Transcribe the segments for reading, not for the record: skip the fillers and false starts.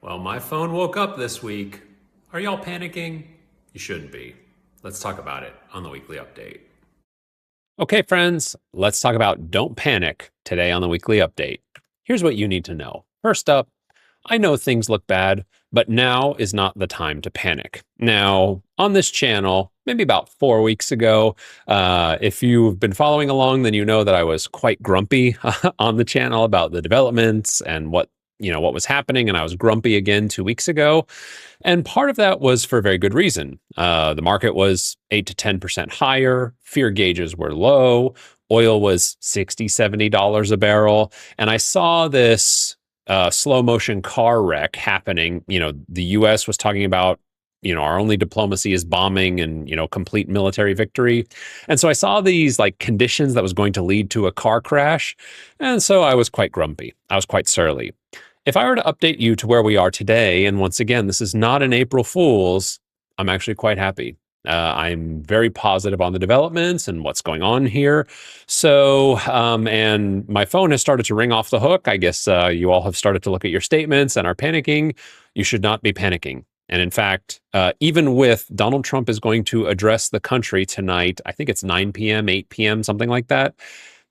Well, my phone woke up this week. Are y'all panicking? You shouldn't be. Let's talk about it on the weekly update. Okay, friends, let's talk about don't panic today on the weekly update. Here's what you need to know. First up, I know things look bad, but now is not the time to panic. Now, on this channel, maybe about 4 weeks ago, if you've been following along, then you know that I was quite grumpy on the channel about the developments and what was happening, and I was grumpy again 2 weeks ago. And part of that was for a very good reason. The market was 8 to 10% higher, fear gauges were low, oil was $60, $70 a barrel, and I saw this slow motion car wreck happening. The US was talking about, our only diplomacy is bombing and, complete military victory. And so I saw these like conditions that was going to lead to a car crash. And so I was quite grumpy. I was quite surly. If I were to update you to where we are today, and once again, this is not an April Fool's, I'm actually quite happy. I'm very positive on the developments and what's going on here. So, and my phone has started to ring off the hook. I guess you all have started to look at your statements and are panicking. You should not be panicking. And in fact, even with Donald Trump is going to address the country tonight, I think it's 9 p.m., 8 p.m., something like that,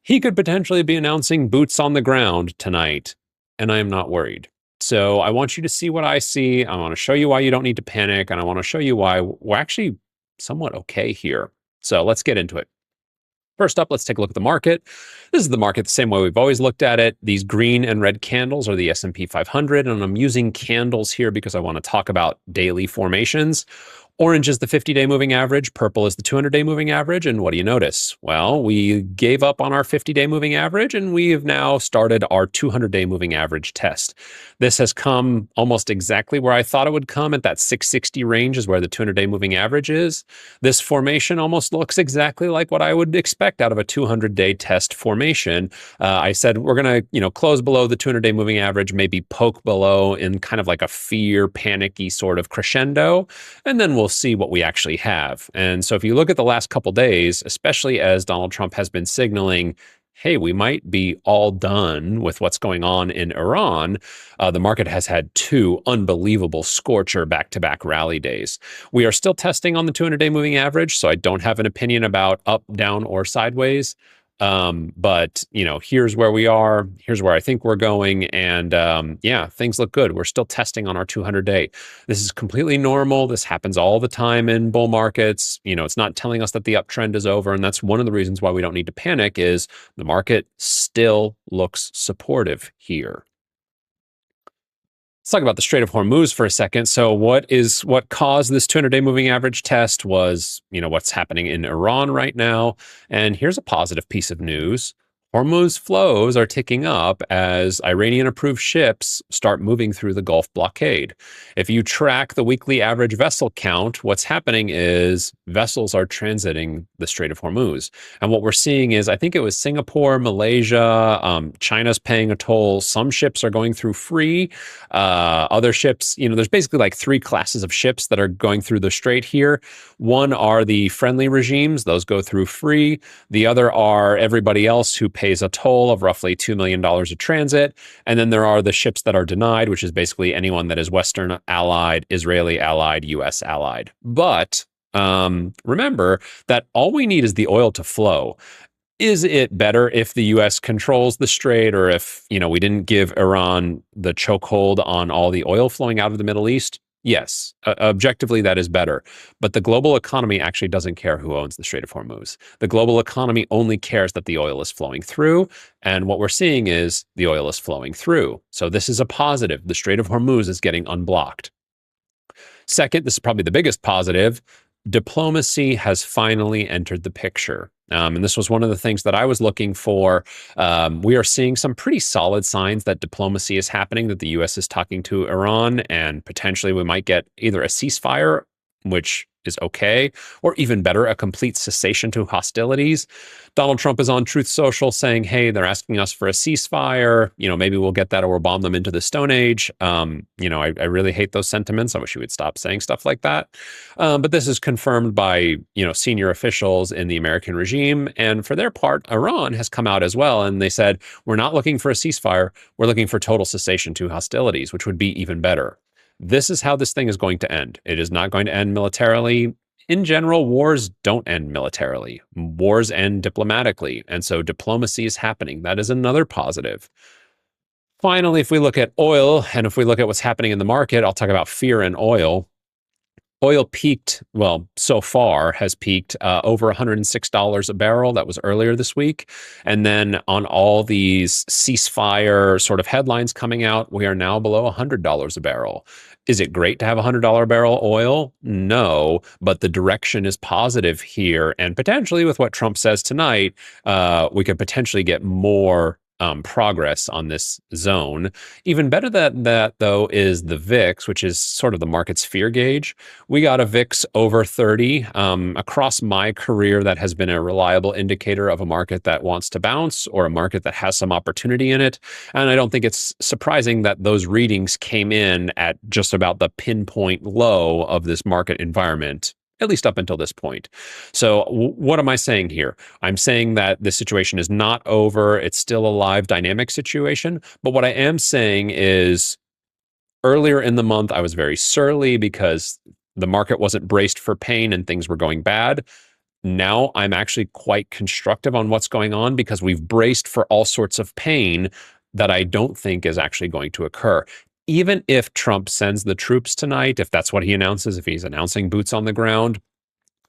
he could potentially be announcing boots on the ground tonight. And I am not worried. So I want you to see what I see. I want to show you why you don't need to panic. And I want to show you why we're actually somewhat okay here. So let's get into it. First up, let's take a look at the market. This is the market the same way we've always looked at it. These green and red candles are the S&P 500, and I'm using candles here because I want to talk about daily formations. Orange is the 50-day moving average, purple is the 200-day moving average, and what do you notice? Well, we gave up on our 50-day moving average, and we have now started our 200-day moving average test. This has come almost exactly where I thought it would come. At that 660 range is where the 200-day moving average is. This formation almost looks exactly like what I would expect out of a 200-day test formation. I said we're going to, close below the 200-day moving average, maybe poke below in kind of like a fear, panicky sort of crescendo, and then we'll see what we actually have. And so if you look at the last couple days, especially as Donald Trump has been signaling, hey, we might be all done with what's going on in Iran, the market has had two unbelievable scorcher back-to-back rally days. We are still testing on the 200-day moving average, so I don't have an opinion about up, down, or sideways. But here's where we are, here's where I think we're going. And yeah, things look good. We're still testing on our 200-day. This is completely normal. This happens all the time in bull markets. It's not telling us that the uptrend is over. And that's one of the reasons why we don't need to panic is the market still looks supportive here. Let's talk about the Strait of Hormuz for a second. So what caused this 200-day moving average test was, what's happening in Iran right now. And here's a positive piece of news. Hormuz flows are ticking up as Iranian-approved ships start moving through the Gulf blockade. If you track the weekly average vessel count, what's happening is vessels are transiting the Strait of Hormuz. And what we're seeing is, I think it was Singapore, Malaysia, China's paying a toll. Some ships are going through free. Other ships, there's basically like three classes of ships that are going through the strait here. One are the friendly regimes. Those go through free. The other are everybody else who pays a toll of roughly $2 million a transit. And then there are the ships that are denied, which is basically anyone that is Western allied, Israeli allied, US allied. But remember that all we need is the oil to flow. Is it better if the US controls the strait, or if, we didn't give Iran the chokehold on all the oil flowing out of the Middle East? Yes, objectively, that is better. But the global economy actually doesn't care who owns the Strait of Hormuz. The global economy only cares that the oil is flowing through. And what we're seeing is the oil is flowing through. So this is a positive. The Strait of Hormuz is getting unblocked. Second, this is probably the biggest positive. Diplomacy has finally entered the picture. And this was one of the things that I was looking for. We are seeing some pretty solid signs that diplomacy is happening, that the US is talking to Iran, and potentially we might get either a ceasefire, which is okay, or even better, a complete cessation to hostilities. Donald Trump is on Truth Social saying, hey, they're asking us for a ceasefire. Maybe we'll get that, or we'll bomb them into the Stone Age. I really hate those sentiments. I wish he would stop saying stuff like that. But this is confirmed by, senior officials in the American regime. And for their part, Iran has come out as well. And they said, we're not looking for a ceasefire. We're looking for total cessation to hostilities, which would be even better. This is how this thing is going to end. It is not going to end militarily. In general, wars don't end militarily. Wars end diplomatically. And so diplomacy is happening. That is another positive. Finally, if we look at oil and if we look at what's happening in the market, I'll talk about fear in oil. Oil peaked, well, so far has peaked over $106 a barrel. That was earlier this week. And then on all these ceasefire sort of headlines coming out, we are now below $100 a barrel. Is it great to have $100 a barrel oil? No, but the direction is positive here. And potentially with what Trump says tonight, we could potentially get more progress on this zone. Even better than that, though, is the VIX, which is sort of the market's fear gauge. We got a VIX over 30. Across my career, that has been a reliable indicator of a market that wants to bounce or a market that has some opportunity in it. And I don't think it's surprising that those readings came in at just about the pinpoint low of this market environment, at least up until this point. So what am I saying here? I'm saying that the situation is not over. It's still a live dynamic situation. But what I am saying is earlier in the month, I was very surly because the market wasn't braced for pain and things were going bad. Now I'm actually quite constructive on what's going on because we've braced for all sorts of pain that I don't think is actually going to occur. Even if Trump sends the troops tonight, if that's what he announces, if he's announcing boots on the ground,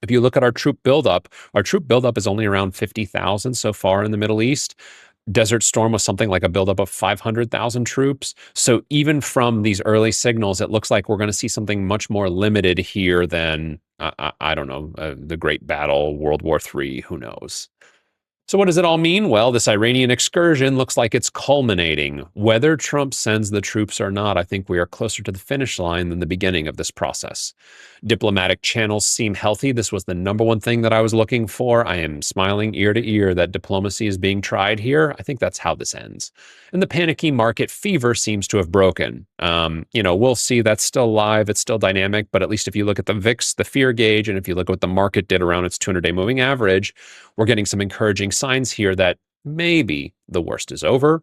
if you look at our troop buildup is only around 50,000 so far in the Middle East. Desert Storm was something like a buildup of 500,000 troops. So even from these early signals, it looks like we're going to see something much more limited here than, I don't know, the Great Battle, World War III, who knows? So what does it all mean? Well, this Iranian excursion looks like it's culminating. Whether Trump sends the troops or not, I think we are closer to the finish line than the beginning of this process. Diplomatic channels seem healthy. This was the number one thing that I was looking for. I am smiling ear to ear that diplomacy is being tried here. I think that's how this ends. And the panicky market fever seems to have broken. We'll see. That's still live. It's still dynamic. But at least if you look at the VIX, the fear gauge, and if you look at what the market did around its 200-day moving average, we're getting some encouraging signs here that maybe the worst is over.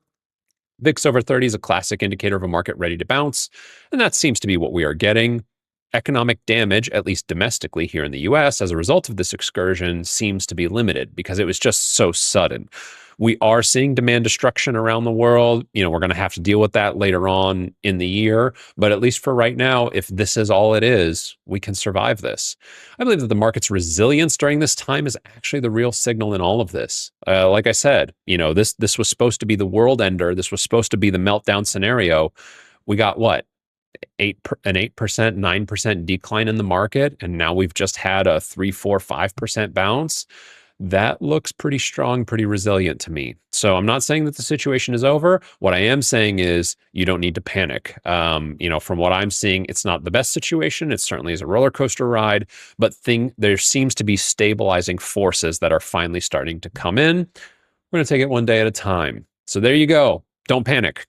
VIX over 30 is a classic indicator of a market ready to bounce, and that seems to be what we are getting. Economic damage, at least domestically here in the US, as a result of this excursion seems to be limited because it was just so sudden. We are seeing demand destruction around the world. We're going to have to deal with that later on in the year. But at least for right now, if this is all it is, we can survive this. I believe that the market's resilience during this time is actually the real signal in all of this. Like I said, this was supposed to be the world ender. This was supposed to be the meltdown scenario. We got what? An 8%, 9% decline in the market. And now we've just had a 3, 4, 5% bounce. That looks pretty strong, pretty resilient to me. So I'm not saying that the situation is over. What I am saying is you don't need to panic. From what I'm seeing, it's not the best situation. It certainly is a roller coaster ride, but there seems to be stabilizing forces that are finally starting to come in. We're going to take it one day at a time. So there you go. Don't panic.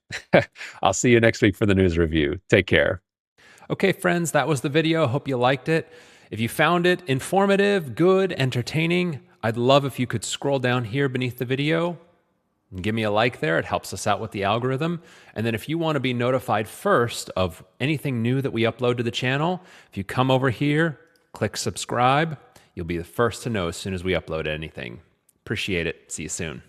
I'll see you next week for the news review. Take care. Okay, friends, that was the video. Hope you liked it. If you found it informative, good, entertaining, I'd love if you could scroll down here beneath the video and give me a like there. It helps us out with the algorithm. And then if you want to be notified first of anything new that we upload to the channel, if you come over here, click subscribe, you'll be the first to know as soon as we upload anything. Appreciate it. See you soon.